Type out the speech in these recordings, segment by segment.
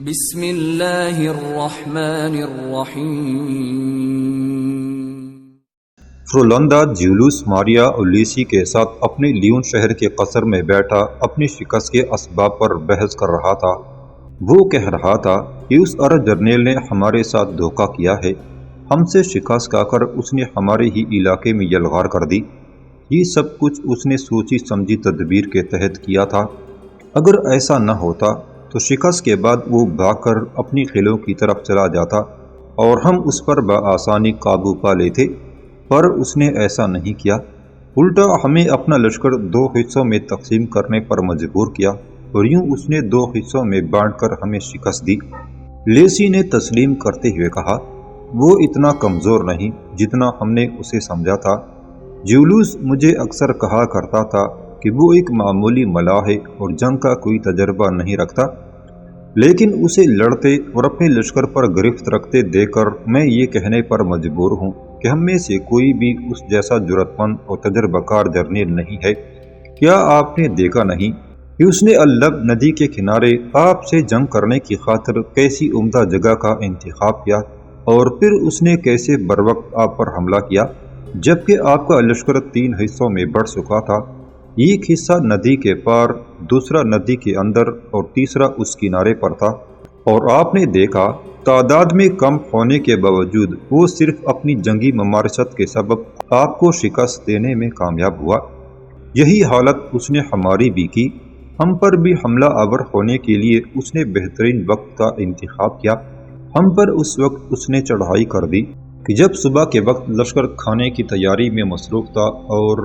بسم اللہ الرحمن الرحیم۔ فرولندا جیولوس ماریا اولیسی کے ساتھ اپنے لیون شہر کے قصر میں بیٹھا اپنی شکست کے اسباب پر بحث کر رہا تھا۔ وہ کہہ رہا تھا کہ اس عرب جرنیل نے ہمارے ساتھ دھوکہ کیا ہے، ہم سے شکست کھا کر اس نے ہمارے ہی علاقے میں یلغار کر دی۔ یہ سب کچھ اس نے سوچی سمجھی تدبیر کے تحت کیا تھا۔ اگر ایسا نہ ہوتا تو شکست کے بعد وہ بھاگ کر اپنی قلعوں کی طرف چلا جاتا اور ہم اس پر بآسانی قابو پا لیتے، پر اس نے ایسا نہیں کیا۔ الٹا ہمیں اپنا لشکر 2 حصوں میں تقسیم کرنے پر مجبور کیا اور یوں اس نے 2 حصوں میں بانٹ کر ہمیں شکست دی۔ لیسی نے تسلیم کرتے ہوئے کہا، وہ اتنا کمزور نہیں جتنا ہم نے اسے سمجھا تھا۔ جیولوس مجھے اکثر کہا کرتا تھا کہ وہ ایک معمولی ملاح ہے اور جنگ کا کوئی تجربہ نہیں رکھتا، لیکن اسے لڑتے اور اپنے لشکر پر گرفت رکھتے دیکھ کر میں یہ کہنے پر مجبور ہوں کہ ہم میں سے کوئی بھی اس جیسا جرأت مند اور تجربہ کار جرنیل نہیں ہے۔ کیا آپ نے دیکھا نہیں کہ اس نے اللب ندی کے کنارے آپ سے جنگ کرنے کی خاطر کیسی عمدہ جگہ کا انتخاب کیا، اور پھر اس نے کیسے بروقت آپ پر حملہ کیا جبکہ آپ کا لشکر 3 حصوں میں بڑھ چکا تھا، ایک حصہ ندی کے پار، دوسرا ندی کے اندر اور تیسرا اس کنارے پر تھا، اور آپ نے دیکھا تعداد میں کم ہونے کے باوجود وہ صرف اپنی جنگی ممارست کے سبب آپ کو شکست دینے میں کامیاب ہوا۔ یہی حالت اس نے ہماری بھی کی، ہم پر بھی حملہ آور ہونے کے لیے اس نے بہترین وقت کا انتخاب کیا۔ ہم پر اس وقت اس نے چڑھائی کر دی کہ جب صبح کے وقت لشکر کھانے کی تیاری میں مصروف تھا، اور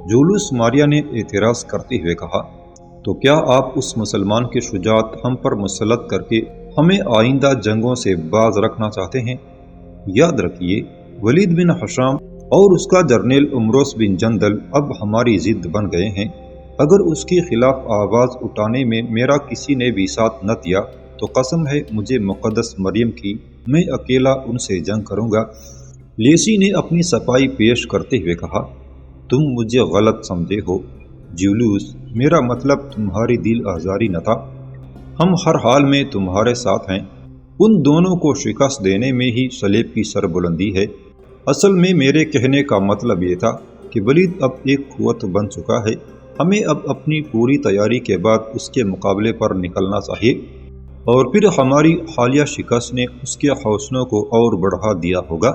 جیولوس ماریا نے اعتراض کرتے ہوئے کہا، تو کیا آپ اس مسلمان کی شجاعت ہم پر مسلط کر کے ہمیں آئندہ جنگوں سے باز رکھنا چاہتے ہیں؟ یاد رکھیے، ولید بن حشام اور اس کا جرنیل عمروس بن جندل اب ہماری ضد بن گئے ہیں۔ اگر اس کے خلاف آواز اٹھانے میں میرا کسی نے بھی ساتھ نہ دیا تو قسم ہے مجھے مقدس مریم کی، میں اکیلا ان سے جنگ کروں گا۔ لیسی نے اپنی صفائی پیش کرتے ہوئے کہا، تم مجھے غلط سمجھے ہو جیولوس، میرا مطلب تمہاری دل آزاری نہ تھا، ہم ہر حال میں تمہارے ساتھ ہیں۔ ان دونوں کو شکست دینے میں ہی صلیب کی سربلندی ہے۔ اصل میں میرے کہنے کا مطلب یہ تھا کہ ولید اب ایک قوت بن چکا ہے، ہمیں اب اپنی پوری تیاری کے بعد اس کے مقابلے پر نکلنا چاہیے، اور پھر ہماری حالیہ شکست نے اس کے حوصلوں کو اور بڑھا دیا ہوگا۔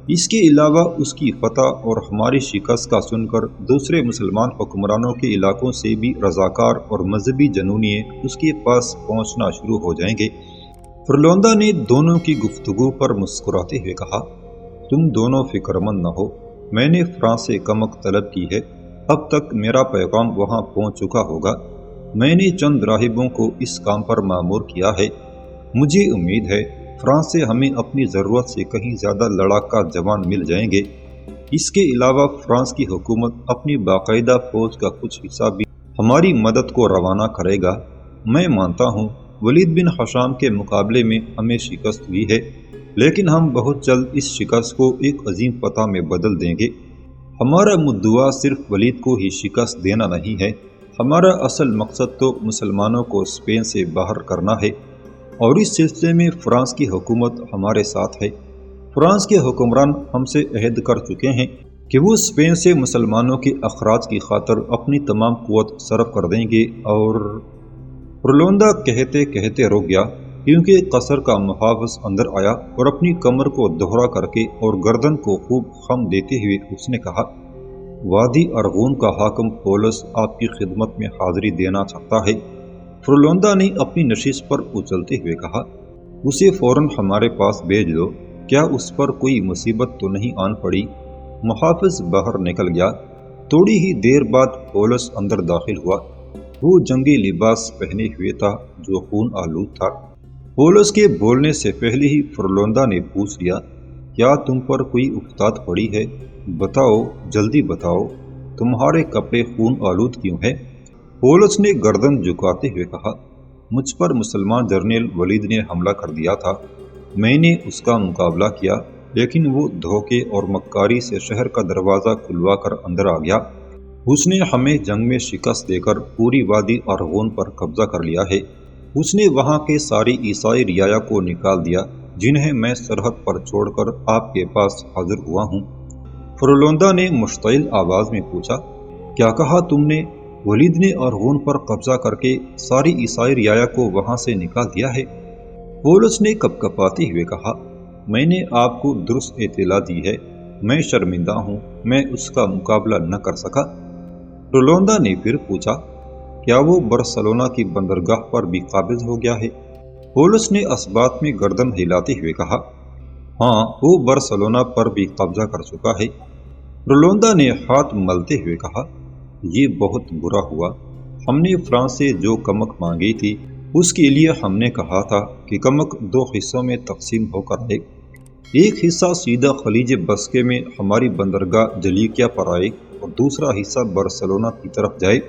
اس کے علاوہ اس کی فتح اور ہماری شکست کا سن کر دوسرے مسلمان حکمرانوں کے علاقوں سے بھی رضاکار اور مذہبی جنونیے اس کے پاس پہنچنا شروع ہو جائیں گے۔ فرولندا نے دونوں کی گفتگو پر مسکراتے ہوئے کہا، تم دونوں فکر مند نہ ہو، میں نے فرانس سے کمک طلب کی ہے، اب تک میرا پیغام وہاں پہنچ چکا ہوگا۔ میں نے چند راہبوں کو اس کام پر مامور کیا ہے۔ مجھے امید ہے فرانس سے ہمیں اپنی ضرورت سے کہیں زیادہ لڑاکا جوان مل جائیں گے۔ اس کے علاوہ فرانس کی حکومت اپنی باقاعدہ فوج کا کچھ حصہ بھی ہماری مدد کو روانہ کرے گا۔ میں مانتا ہوں ولید بن حشام کے مقابلے میں ہمیں شکست ہوئی ہے، لیکن ہم بہت جلد اس شکست کو ایک عظیم فتح میں بدل دیں گے۔ ہمارا مدعا صرف ولید کو ہی شکست دینا نہیں ہے، ہمارا اصل مقصد تو مسلمانوں کو اسپین سے باہر کرنا ہے، اور اس سلسلے میں فرانس کی حکومت ہمارے ساتھ ہے۔ فرانس کے حکمران ہم سے عہد کر چکے ہیں کہ وہ اسپین سے مسلمانوں کے اخراج کی خاطر اپنی تمام قوت صرف کر دیں گے، اور فرولندا کہتے کہتے رک گیا کیونکہ قصر کا محافظ اندر آیا اور اپنی کمر کو دوہرا کر کے اور گردن کو خوب خم دیتے ہوئے اس نے کہا، وادی ارغون کا حاکم پولس آپ کی خدمت میں حاضری دینا چاہتا ہے۔ فرولندا نے اپنی نشست پر اچھلتے ہوئے کہا، اسے فوراً ہمارے پاس بھیج دو، کیا اس پر کوئی مصیبت تو نہیں آن پڑی؟ محافظ باہر نکل گیا۔ تھوڑی ہی دیر بعد پولس اندر داخل ہوا۔ وہ جنگی لباس پہنے ہوئے تھا جو خون آلود تھا۔ پولس کے بولنے سے پہلے ہی فرولندا نے پوچھ لیا، کیا تم پر کوئی افتاد پڑی ہے؟ بتاؤ، جلدی بتاؤ، تمہارے کپڑے خون آلود کیوں ہیں؟ پولس نے گردن جھکاتے ہوئے کہا، مجھ پر مسلمان جرنیل ولید نے حملہ کر دیا تھا، میں نے اس کا مقابلہ کیا، لیکن وہ دھوکے اور مکاری سے شہر کا دروازہ کھلوا کر اندر آ گیا۔ اس نے ہمیں جنگ میں شکست دے کر پوری وادی ارغون پر قبضہ کر لیا ہے۔ اس نے وہاں کے ساری عیسائی رعایا کو نکال دیا جنہیں میں سرحد پر چھوڑ کر آپ کے پاس حاضر ہوا ہوں۔ فرولوندا نے مشتعل آواز میں پوچھا، کیا کہا تم نے؟ ولید نے ارغون پر قبضہ کر کے ساری عیسائی رعایا کو وہاں سے نکال دیا ہے؟ پولس نے کپکپاتے ہوئے کہا، میں نے آپ کو درست اطلاع دی ہے، میں شرمندہ ہوں، میں اس کا مقابلہ نہ کر سکا۔ فرولوندا نے پھر پوچھا، کیا وہ برسلونا کی بندرگاہ پر بھی قابض ہو گیا ہے؟ پولس نے اس بات میں گردن ہلاتے ہوئے کہا، ہاں، وہ برسلونا پر بھی قبضہ کر چکا ہے۔ فرولوندا نے ہاتھ ملتے ہوئے کہا، یہ بہت برا ہوا، ہم نے فرانس سے جو کمک مانگی تھی اس کے لیے ہم نے کہا تھا کہ کمک 2 حصوں میں تقسیم ہو کر آئے، ایک حصہ سیدھا خلیج بسکے میں ہماری بندرگاہ جلیکیا پر آئے اور دوسرا حصہ برسلونا کی طرف جائے۔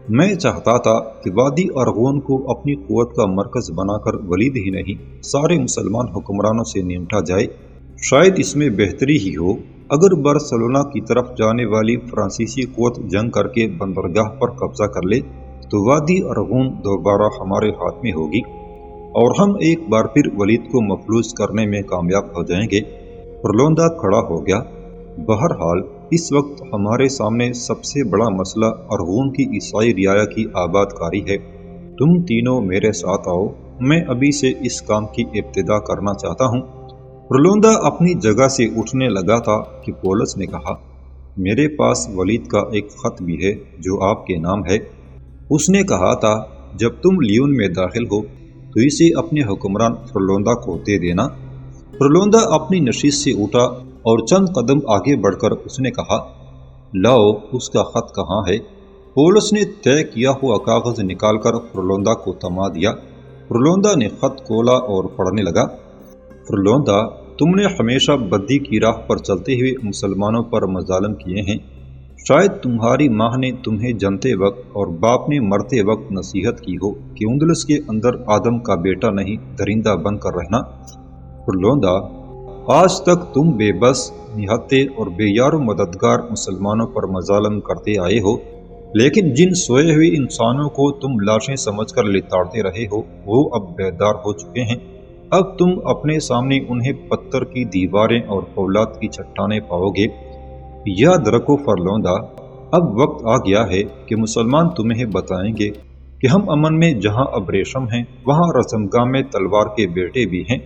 میں چاہتا تھا کہ وادی ارغون کو اپنی قوت کا مرکز بنا کر ولید ہی نہیں سارے مسلمان حکمرانوں سے نمٹا جائے۔ شاید اس میں بہتری ہی ہو اگر برسلونا کی طرف جانے والی فرانسیسی قوت جنگ کر کے بندرگاہ پر قبضہ کر لے تو وادی ارغون دوبارہ ہمارے ہاتھ میں ہوگی اور ہم ایک بار پھر ولید کو مفلوج کرنے میں کامیاب ہو جائیں گے۔ فرولوندا کھڑا ہو گیا، بہرحال اس وقت ہمارے سامنے سب سے بڑا مسئلہ ارغون کی عیسائی رعایا کی آباد کاری ہے۔ تم تینوں میرے ساتھ آؤ، میں ابھی سے اس کام کی ابتدا کرنا چاہتا ہوں۔ فرولوندا اپنی جگہ سے اٹھنے لگا تھا کہ پولس نے کہا، میرے پاس ولید کا ایک خط بھی ہے جو آپ کے نام ہے۔ اس نے کہا تھا جب تم لیون میں داخل ہو تو اسے اپنے حکمران فرولوندا کو دے دینا۔ فرولوندا اپنی نشست سے اٹھا اور چند قدم آگے بڑھ کر اس نے کہا، لاؤ، اس کا خط کہاں ہے؟ پولس نے طے کیا ہوا کاغذ نکال کر فرولوندا کو تھما دیا۔ فرولوندا نے خط کھولا اور پڑھنے لگا، فرولوندا، تم نے ہمیشہ بدی کی راہ پر چلتے ہوئے مسلمانوں پر مظالم کیے ہیں۔ شاید تمہاری ماں نے تمہیں جنتے وقت اور باپ نے مرتے وقت نصیحت کی ہو کہ اندلس کے اندر آدم کا بیٹا نہیں درندہ بن کر رہنا۔ فرولوندا، آج تک تم بے بس، نہتے اور بے یار و مددگار مسلمانوں پر مظالم کرتے آئے ہو، لیکن جن سوئے ہوئے انسانوں کو تم لاشیں سمجھ کر لتاڑتے رہے ہو وہ اب بیدار ہو چکے ہیں۔ اب تم اپنے سامنے انہیں پتھر کی دیواریں اور فولاد کی چٹانیں پاؤ گے۔ یاد رکھو فرولوندا، اب وقت آ گیا ہے کہ مسلمان تمہیں بتائیں گے کہ ہم امن میں جہاں اب ریشم ہیں وہاں رزمگاہ میں تلوار کے بیٹے بھی ہیں۔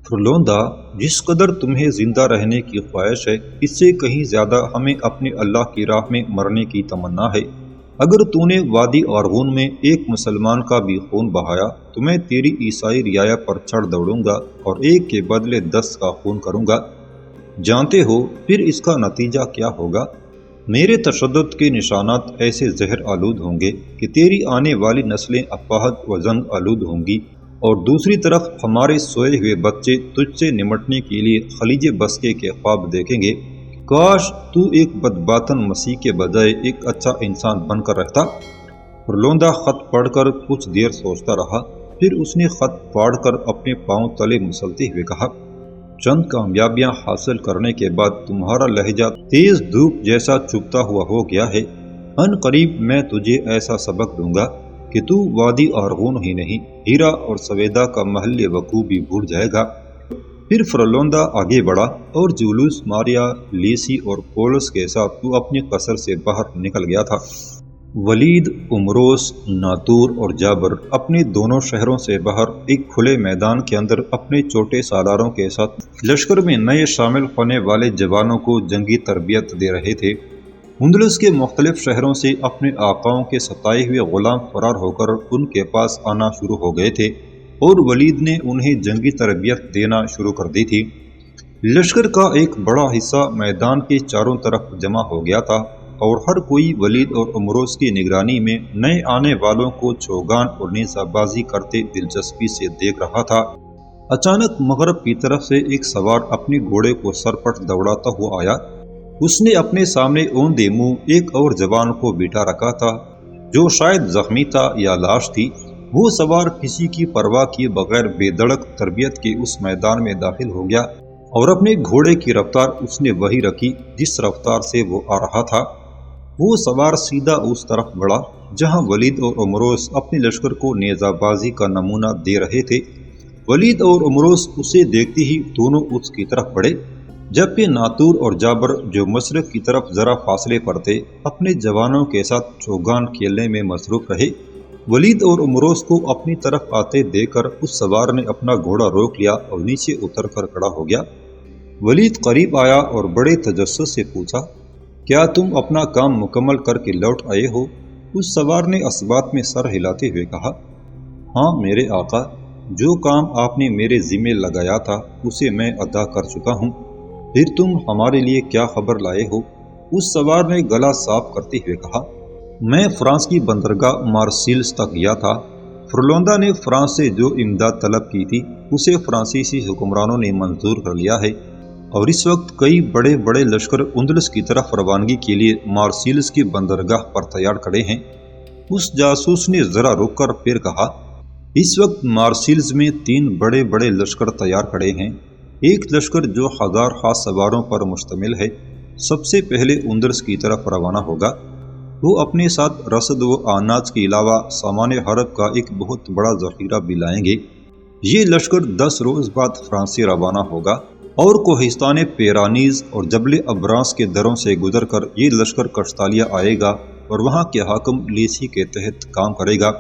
فرولوندا، جس قدر تمہیں زندہ رہنے کی خواہش ہے اس سے کہیں زیادہ ہمیں اپنے اللہ کی راہ میں مرنے کی تمنا ہے۔ اگر تو نے وادی ارغون میں ایک مسلمان کا بھی خون بہایا تو میں تیری عیسائی رعایا پر چڑھ دوڑوں گا اور ایک کے بدلے 10 کا خون کروں گا۔ جانتے ہو پھر اس کا نتیجہ کیا ہوگا؟ میرے تشدد کے نشانات ایسے زہر آلود ہوں گے کہ تیری آنے والی نسلیں اپاہج و زنگ آلود ہوں گی، اور دوسری طرف ہمارے سوئے ہوئے بچے تجھ سے نمٹنے کے لیے خلیج بسکے کے خواب دیکھیں گے۔ کاش تو ایک بدباطن مسیح کے بجائے ایک اچھا انسان بن کر رہتا۔ فرولوندا خط پڑھ کر کچھ دیر سوچتا رہا، پھر اس نے خط پاڑ کر اپنے پاؤں تلے مسلتے ہوئے کہا، چند کامیابیاں حاصل کرنے کے بعد تمہارا لہجہ تیز دھوپ جیسا چبھتا ہوا ہو گیا ہے۔ ان قریب میں تجھے ایسا سبق دوں گا کہ تو وادی ارغون ہی نہیں ہیرا اور سویدا کا محل وقوع بھی بھول جائے گا۔ پھر فرولوندا آگے بڑھا اور جولوس ماریا، لیسی اور پولس کے ساتھ وہ اپنے قصر سے باہر نکل گیا تھا۔ ولید، امروس، ناتور اور جابر اپنے دونوں شہروں سے باہر ایک کھلے میدان کے اندر اپنے چھوٹے سالاروں کے ساتھ لشکر میں نئے شامل ہونے والے جوانوں کو جنگی تربیت دے رہے تھے۔ اندلس کے مختلف شہروں سے اپنے آقاؤں کے ستائے ہوئے غلام فرار ہو کر ان کے پاس آنا شروع ہو گئے تھے اور ولید نے انہیں جنگی تربیت دینا شروع کر دی تھی۔ لشکر کا ایک بڑا حصہ میدان کے چاروں طرف جمع ہو گیا تھا اور ہر کوئی ولید اور امروس کی نگرانی میں نئے آنے والوں کو چوگان اور نیزہ بازی کرتے دلچسپی سے دیکھ رہا تھا۔ اچانک مغرب کی طرف سے ایک سوار اپنے گھوڑے کو سرپٹ دوڑاتا ہوا آیا۔ اس نے اپنے سامنے اوندے منہ ایک اور جوان کو بٹھا رکھا تھا جو شاید زخمی تھا یا لاش تھی۔ وہ سوار کسی کی پرواہ کیے بغیر بے دھڑک تربیت کے اس میدان میں داخل ہو گیا اور اپنے گھوڑے کی رفتار اس نے وہی رکھی جس رفتار سے وہ آ رہا تھا۔ وہ سوار سیدھا اس طرف بڑھا جہاں ولید اور عمروس اپنے لشکر کو نیزہ بازی کا نمونہ دے رہے تھے۔ ولید اور عمروس اسے دیکھتے ہی دونوں اس کی طرف بڑھے، جبکہ ناتور اور جابر جو مشرق کی طرف ذرا فاصلے پر تھے اپنے جوانوں کے ساتھ چوگان کھیلنے میں مصروف رہے۔ ولید اور عمروس کو اپنی طرف آتے دیکھ کر اس سوار نے اپنا گھوڑا روک لیا اور نیچے اتر کر کھڑا ہو گیا۔ ولید قریب آیا اور بڑے تجسس سے پوچھا، کیا تم اپنا کام مکمل کر کے لوٹ آئے ہو؟ اس سوار نے اس بات میں سر ہلاتے ہوئے کہا، ہاں میرے آقا، جو کام آپ نے میرے ذمے لگایا تھا اسے میں ادا کر چکا ہوں۔ پھر تم ہمارے لیے کیا خبر لائے ہو؟ اس سوار نے گلا صاف کرتے ہوئے کہا، میں فرانس کی بندرگاہ مارسیلس تک گیا تھا۔ فرلوندا نے فرانس سے جو امداد طلب کی تھی اسے فرانسیسی حکمرانوں نے منظور کر لیا ہے، اور اس وقت کئی بڑے بڑے لشکر اندلس کی طرف روانگی کے لیے مارسیلس کی بندرگاہ پر تیار کھڑے ہیں۔ اس جاسوس نے ذرا رک کر پھر کہا، اس وقت مارسیلز میں 3 بڑے بڑے لشکر تیار کھڑے ہیں۔ ایک لشکر جو 1000 خاص سواروں پر مشتمل ہے سب سے پہلے اندلس کی طرف روانہ ہوگا۔ وہ اپنے ساتھ رسد و اناج کے علاوہ سامان حرب کا ایک بہت بڑا ذخیرہ بھی لائیں گے۔ یہ لشکر 10 روز بعد فرانس سے روانہ ہوگا، اور کوہستان پیرانیز اور جبل ابرانس کے دروں سے گزر کر یہ لشکر کشتالیہ آئے گا اور وہاں کے حاکم لیسی کے تحت کام کرے گا۔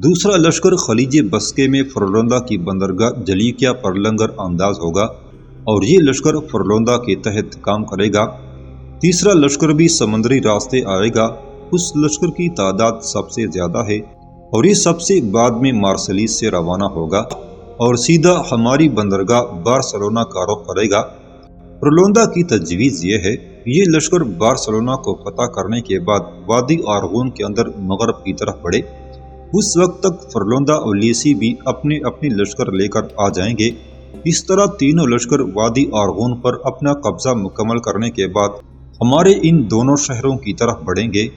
دوسرا لشکر خلیج بسکے میں فرلوندا کی بندرگاہ جلیکیا پر لنگر انداز ہوگا، اور یہ لشکر فرلوندا کے تحت کام کرے گا۔ تیسرا لشکر بھی سمندری راستے آئے گا۔ اس لشکر کی تعداد سب سے زیادہ ہے، اور یہ سب سے بعد میں مارسیلس سے روانہ ہوگا اور سیدھا ہماری بندرگاہ بارسلونا کا رخ کرے گا۔ فرلوندا کی تجویز یہ ہے کہ یہ لشکر بارسلونا کو فتح کرنے کے بعد وادی آرغون کے اندر مغرب کی طرف بڑھے۔ اس وقت تک فرلوندا اور لیسی بھی اپنے اپنے لشکر لے کر آ جائیں گے۔ اس طرح تینوں لشکر وادی آرغون پر اپنا قبضہ مکمل کرنے کے بعد ہمارے ان دونوں شہروں کی طرف بڑھیں گے۔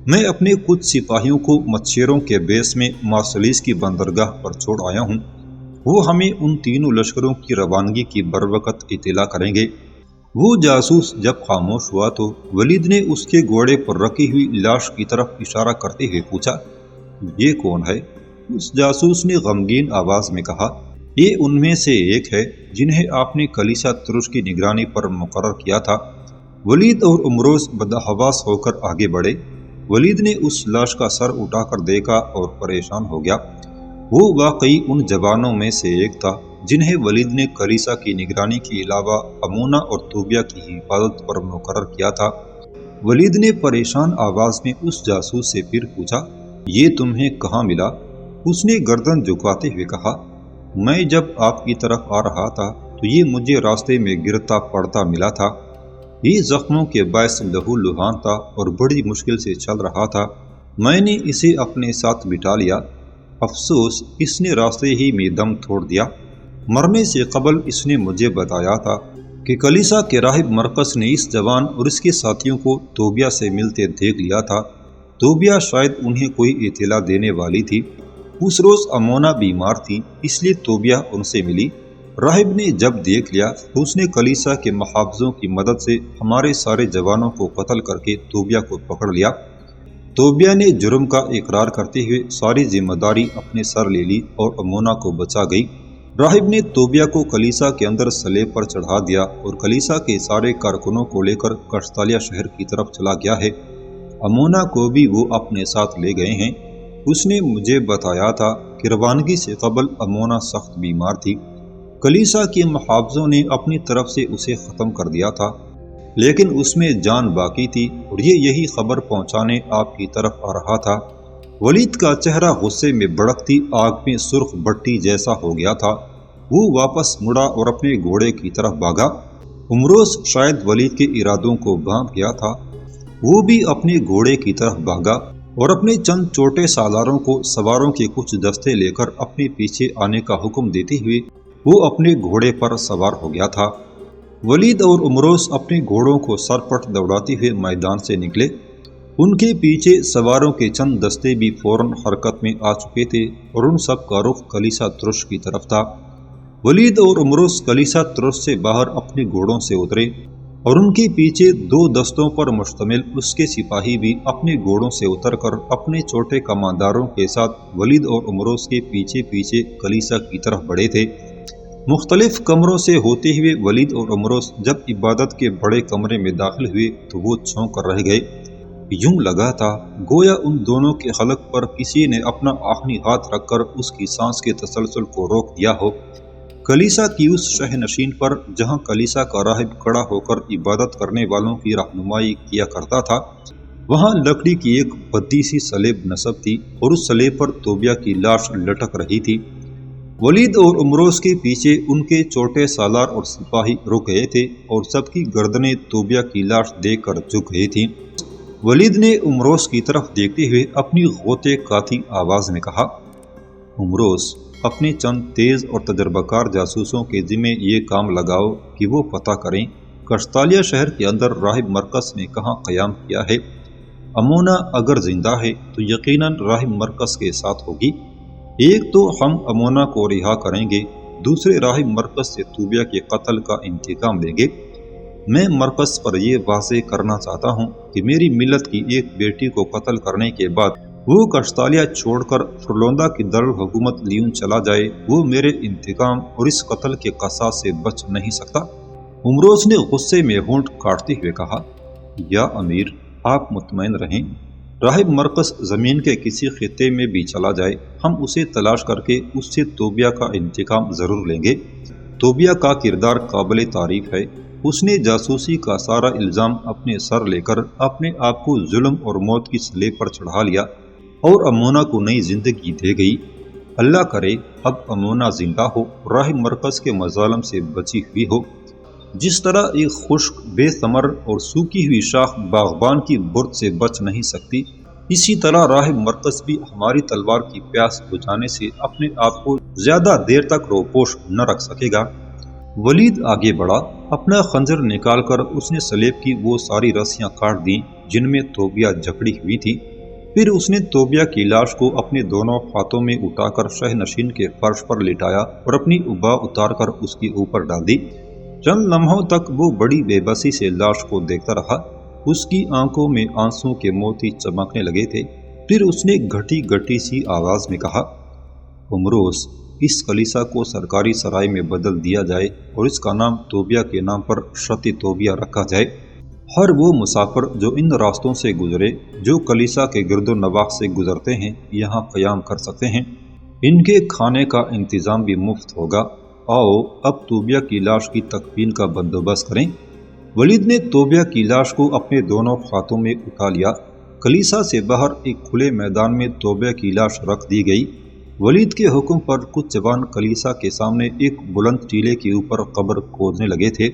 میں اپنے کچھ سپاہیوں کو مچھیروں کے بیس میں مارسیلس کی بندرگاہ پر چھوڑ آیا ہوں۔ وہ ہمیں ان تینوں لشکروں کی روانگی کی بروقت اطلاع کریں گے۔ وہ جاسوس جب خاموش ہوا تو ولید نے اس کے گھوڑے پر رکھی ہوئی لاش کی طرف اشارہ کرتے ہوئے پوچھا، یہ کون ہے؟ اس جاسوس نے غمگین آواز میں کہا، یہ ان میں سے ایک ہے جنہیں آپ نے کلیسا ترش کی نگرانی پر مقرر کیا تھا۔ ولید اور عمروس بدحواس ہو کر آگے بڑھے۔ ولید نے اس لاش کا سر اٹھا کر دیکھا اور پریشان ہو گیا۔ وہ واقعی ان جوانوں میں سے ایک تھا جنہیں ولید نے کلیسا کی نگرانی کے علاوہ امونا اور توبیہ کی حفاظت پر مقرر کیا تھا۔ ولید نے پریشان آواز میں اس جاسوس سے پھر پوچھا، یہ تمہیں کہاں ملا؟ اس نے گردن جھکاتے ہوئے کہا، میں جب آپ کی طرف آ رہا تھا تو یہ مجھے راستے میں گرتا پڑتا ملا تھا۔ یہ زخموں کے باعث لہو لہان تھا اور بڑی مشکل سے چل رہا تھا۔ میں نے اسے اپنے ساتھ بٹھا لیا۔ افسوس اس نے راستے ہی میں دم توڑ دیا۔ مرنے سے قبل اس نے مجھے بتایا تھا کہ کلیسا کے راہب مرقس نے اس جوان اور اس کے ساتھیوں کو توبیہ سے ملتے دیکھ لیا تھا۔ توبیہ شاید انہیں کوئی اطلاع دینے والی تھی۔ اس روز امونا بیمار تھی، اس لیے توبیہ ان سے ملی۔ راہب نے جب دیکھ لیا تو اس نے کلیسا کے محافظوں کی مدد سے ہمارے سارے جوانوں کو قتل کر کے توبیہ کو پکڑ لیا۔ توبیہ نے جرم کا اقرار کرتے ہوئے ساری ذمہ داری اپنے سر لے لی اور امونا کو بچا گئی۔ راہب نے توبیہ کو کلیسا کے اندر سلیب پر چڑھا دیا اور کلیسا کے سارے کارکنوں کو لے کر کشتالیہ شہر کی طرف چلا گیا ہے۔ امونا کو بھی وہ اپنے ساتھ لے گئے ہیں۔ اس نے مجھے بتایا تھا کہ روانگی سے قبل امونا سخت بیمار تھی۔ کلیسا کے محافظوں نے اپنی طرف سے اسے ختم کر دیا تھا، لیکن اس میں جان باقی تھی اور یہ یہی خبر پہنچانے آپ کی طرف آ رہا تھا۔ ولید کا چہرہ غصے میں بھڑکتی آگ میں سرخ بٹی جیسا ہو گیا تھا۔ وہ واپس مڑا اور اپنے گھوڑے کی طرف بھاگا۔ عمروس شاید ولید کے ارادوں کو بھانپ گیا تھا۔ وہ بھی اپنے گھوڑے کی طرف بھاگا اور اپنے چند چھوٹے سالاروں کو سواروں کے کچھ دستے لے کر اپنے پیچھے آنے کا حکم دیتے ہوئے وہ اپنے گھوڑے پر سوار ہو گیا تھا۔ ولید اور عمروس اپنے گھوڑوں کو سرپٹ دوڑاتے ہوئے میدان سے نکلے۔ ان کے پیچھے سواروں کے چند دستے بھی فوراً حرکت میں آ چکے تھے اور ان سب کا رخ کلیسا ترش کی طرف تھا۔ ولید اور عمروس کلیسا ترش سے باہر اپنے گھوڑوں سے اترے اور ان کے پیچھے 2 دستوں پر مشتمل اس کے سپاہی بھی اپنے گھوڑوں سے اتر کر اپنے چھوٹے کمانداروں کے ساتھ ولید اور عمروس کے پیچھے پیچھے کلیسا کی طرف بڑھے تھے۔ مختلف کمروں سے ہوتے ہوئے ولید اور عمروس جب عبادت کے بڑے کمرے میں داخل ہوئے تو وہ چونک کر رہ گئے۔ یوں لگا تھا گویا ان دونوں کے حلق پر کسی نے اپنا آخری ہاتھ رکھ کر اس کی سانس کے تسلسل کو روک دیا ہو۔ کلیسا کی اس شہ نشین پر جہاں کلیسا کا راہب کھڑا ہو کر عبادت کرنے والوں کی رہنمائی کیا کرتا تھا، وہاں لکڑی کی ایک بھدی سی سلیب نصب تھی اور اس سلیب پر توبیہ کی لاش لٹک رہی تھی۔ ولید اور عمروس کے پیچھے ان کے چھوٹے سالار اور سپاہی رک گئے تھے اور سب کی گردنیں توبیہ کی لاش دیکھ کر جھک گئی تھیں۔ ولید نے عمروس کی طرف دیکھتے ہوئے اپنی غوطے کاتی آواز میں کہا، عمروس، اپنے چند تیز اور تجربہ کار جاسوسوں کے ذمہ یہ کام لگاؤ کہ وہ پتہ کریں قشطالیہ شہر کے اندر راہب مرکز نے کہاں قیام کیا ہے۔ امونا اگر زندہ ہے تو یقیناً راہب مرکز کے ساتھ ہوگی۔ ایک تو ہم امونا کو رہا کریں گے، دوسرے راہب مرکز سے توبیہ کے قتل کا انتقام لیں گے۔ میں مرکز پر یہ واضح کرنا چاہتا ہوں کہ میری ملت کی ایک بیٹی کو قتل کرنے کے بعد وہ قشطالیہ چھوڑ کر فرلوندا کی دارالحکومت لیون چلا جائے، وہ میرے انتقام اور اس قتل کے قصاص سے بچ نہیں سکتا۔ عمروس نے غصے میں ہونٹ کاٹتے ہوئے کہا، یا امیر، آپ مطمئن رہیں، راہب مرکز زمین کے کسی خطے میں بھی چلا جائے، ہم اسے تلاش کر کے اس سے توبیہ کا انتقام ضرور لیں گے۔ توبیہ کا کردار قابل تعریف ہے۔ اس نے جاسوسی کا سارا الزام اپنے سر لے کر اپنے آپ کو ظلم اور موت کی سلیب پر چڑھا لیا اور امونا کو نئی زندگی دے گئی۔ اللہ کرے اب امونا زندہ ہو، راہب مرکز کے مظالم سے بچی ہوئی ہو۔ جس طرح ایک خشک، بے ثمر اور سوکھی ہوئی شاخ باغبان کی برد سے بچ نہیں سکتی، اسی طرح راہب مرکز بھی ہماری تلوار کی پیاس بجھانے سے اپنے آپ کو زیادہ دیر تک روپوش نہ رکھ سکے گا۔ ولید آگے بڑھا، اپنا خنجر نکال کر اس نے سلیب کی وہ ساری رسیاں کاٹ دیں جن میں توبیہ جکڑی ہوئی تھی۔ پھر اس نے توبیہ کی لاش کو اپنے دونوں ہاتھوں میں اٹھا کر شہ نشین کے فرش پر لٹایا اور اپنی ابا اتار کر اس کے اوپر ڈال دی۔ چند لمحوں تک وہ بڑی بے بسی سے لاش کو دیکھتا رہا۔ اس کی آنکھوں میں آنسوں کے موتی چمکنے لگے تھے۔ پھر اس نے گھٹی گھٹی سی آواز میں کہا، عمروس، اس کلیسا کو سرکاری سرائے میں بدل دیا جائے اور اس کا نام توبیہ کے نام پر شرط توبیہ رکھا جائے۔ ہر وہ مسافر جو ان راستوں سے گزرے، جو کلیسا کے گرد و نواح سے گزرتے ہیں، یہاں قیام کر سکتے ہیں۔ ان کے کھانے کا انتظام بھی مفت ہوگا۔ آؤ اب توبیہ کی لاش کی تکفین کا بندوبست کریں۔ ولید نے توبیہ کی لاش کو اپنے دونوں ہاتھوں میں اٹھا لیا۔ کلیسا سے باہر ایک کھلے میدان میں توبیہ کی لاش رکھ دی گئی۔ ولید کے حکم پر کچھ جوان کلیسا کے سامنے ایک بلند ٹیلے کے اوپر قبر کھودنے لگے تھے۔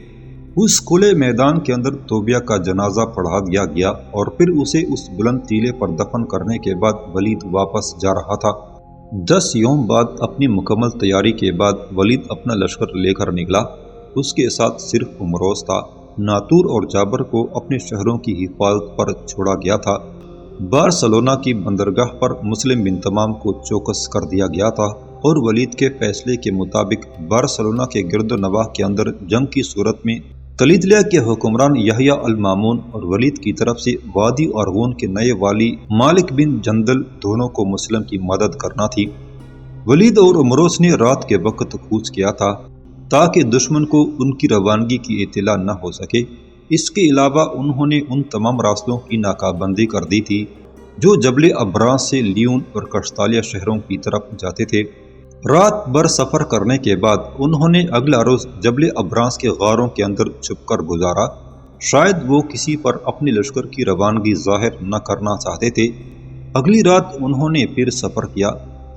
اس کھلے میدان کے اندر توبیہ کا جنازہ پڑھا دیا گیا اور پھر اسے اس بلند ٹیلے پر دفن کرنے کے بعد ولید واپس جا رہا تھا۔ 10 یوم بعد اپنی مکمل تیاری کے بعد ولید اپنا لشکر لے کر نکلا۔ اس کے ساتھ صرف عمروس تھا۔ ناتور اور جابر کو اپنے شہروں کی حفاظت پر چھوڑا گیا تھا۔ بارسلونا کی بندرگاہ پر مسلم بن تمام کو چوکس کر دیا گیا تھا اور ولید کے فیصلے کے مطابق بارسلونا کے گرد و نواح کے اندر جنگ کی صورت میں کلیدلیہ کے حکمران یحییٰ المامون اور ولید کی طرف سے وادی ارغون کے نئے والی مالک بن جندل دونوں کو مسلم کی مدد کرنا تھی۔ ولید اور عمروس نے رات کے وقت کوچ کیا تھا تاکہ دشمن کو ان کی روانگی کی اطلاع نہ ہو سکے۔ اس کے علاوہ انہوں نے ان تمام راستوں کی ناکہ بندی کر دی تھی جو جبل ابرانس سے لیون اور قشطالیہ شہروں کی طرف جاتے تھے۔ رات بھر سفر کرنے کے بعد انہوں نے اگلا روز جبل ابرانس کے غاروں کے اندر چھپ کر گزارا۔ شاید وہ کسی پر اپنے لشکر کی روانگی ظاہر نہ کرنا چاہتے تھے۔ اگلی رات انہوں نے پھر سفر کیا،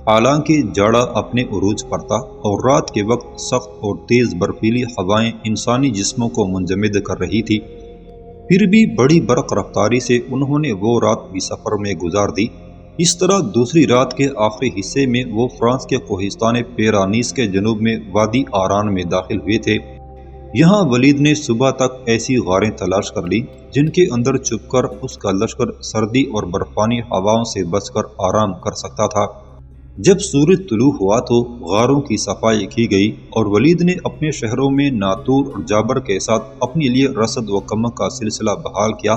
حالانکہ جاڑا اپنے عروج پر تھا اور رات کے وقت سخت اور تیز برفیلی ہوائیں انسانی جسموں کو منجمد کر رہی تھی۔ پھر بھی بڑی برق رفتاری سے انہوں نے وہ رات بھی سفر میں گزار دی۔ اس طرح دوسری رات کے آخری حصے میں وہ فرانس کے کوہستان پیرانیس کے جنوب میں وادی آران میں داخل ہوئے تھے۔ یہاں ولید نے صبح تک ایسی غاریں تلاش کر لی جن کے اندر چھپ کر اس کا لشکر سردی اور برفانی ہواؤں سے بچ کر آرام کر سکتا تھا۔ جب سورج طلوع ہوا تو غاروں کی صفائی کی گئی اور ولید نے اپنے شہروں میں ناتور اور جابر کے ساتھ اپنے لیے رسد و کمک کا سلسلہ بحال کیا،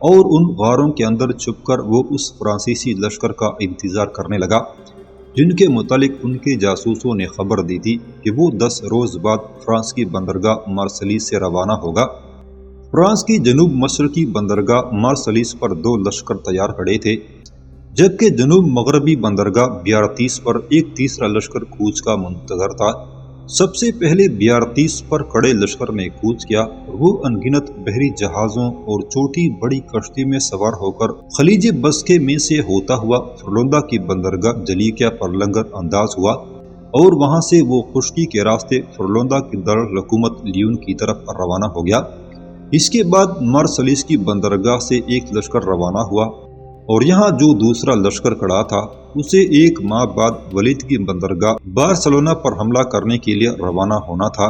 اور ان غاروں کے اندر چھپ کر وہ اس فرانسیسی لشکر کا انتظار کرنے لگا جن کے متعلق ان کے جاسوسوں نے خبر دی تھی کہ وہ 10 روز بعد فرانس کی بندرگاہ مارسلیس سے روانہ ہوگا۔ فرانس کی جنوب مشرقی بندرگاہ مارسلیس پر 2 لشکر تیار کھڑے تھے، جبکہ جنوب مغربی بندرگاہ بیارتیس پر ایک تیسرا لشکر کوچ کا منتظر تھا۔ سب سے پہلے بیارتیس پر کھڑے لشکر نے کوچ کیا اور وہ انگنت بحری جہازوں اور چھوٹی بڑی کشتی میں سوار ہو کر خلیج بسکے میں سے ہوتا ہوا فرلوندا کی بندرگاہ جلیکیا پر لنگر انداز ہوا، اور وہاں سے وہ خشکی کے راستے فرلوندا کی دارالحکومت لیون کی طرف روانہ ہو گیا۔ اس کے بعد مارسلیس کی بندرگاہ سے ایک لشکر روانہ ہوا، اور یہاں جو دوسرا لشکر کھڑا تھا اسے 1 ماہ بعد ولید کی بندرگاہ بارسلونا پر حملہ کرنے کے لیے روانہ ہونا تھا۔